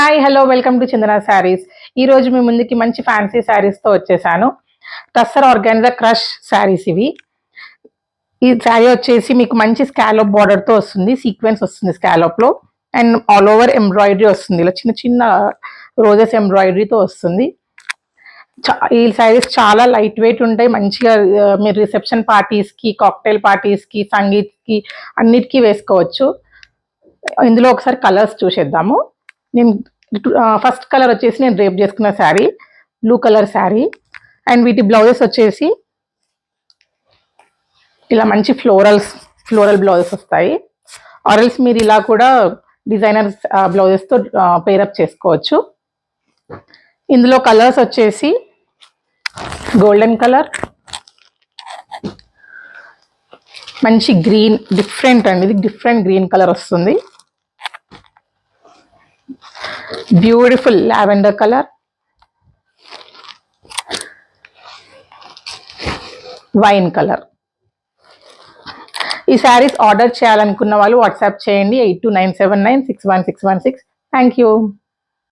Hi hello welcome to చందన శారీస్. ఈ రోజు మీ ముందుకి మంచి ఫ్యాన్సీ శారీస్తో వచ్చేసాను. టస్సర్ ఆర్గాన్జా క్రష్ శారీస్ ఇవి. ఈ శారీ వచ్చేసి మీకు మంచి స్కాలప్ బార్డర్తో వస్తుంది, సీక్వెన్స్ వస్తుంది స్కాలప్లో, అండ్ ఆల్ ఓవర్ ఎంబ్రాయిడరీ వస్తుంది. ఇలా చిన్న చిన్న రోజెస్ ఎంబ్రాయిడరీతో వస్తుంది. ఈ శారీస్ చాలా లైట్ వెయిట్ ఉంటాయి. మంచిగా మీరు రిసెప్షన్ పార్టీస్కి, కాక్టైల్ పార్టీస్కి, సంగీత్కి అన్నిటికీ వేసుకోవచ్చు. ఇందులో ఒకసారి కలర్స్ చూసేద్దాము. నేను ఫస్ట్ కలర్ వచ్చేసి నేను డ్రేప్ చేసుకున్న sari blue colour sari, and వీటి బ్లౌజెస్ వచ్చేసి ఇలా మంచి ఫ్లోరల్ బ్లౌజెస్ వస్తాయి. ఆర్ఎల్స్ మీరు ఇలా కూడా డిజైనర్ బ్లౌజెస్తో పేరప్ చేసుకోవచ్చు. ఇందులో కలర్స్ వచ్చేసి గోల్డెన్ కలర్, మంచి గ్రీన్, డిఫరెంట్ అండి, ఇది డిఫరెంట్ గ్రీన్ కలర్ వస్తుంది. Beautiful lavender colour, wine colour. ఈ శారీస్ ఆర్డర్ చేయాలనుకున్న వాళ్ళు వాట్సాప్ చేయండి 8297961616. Thank you.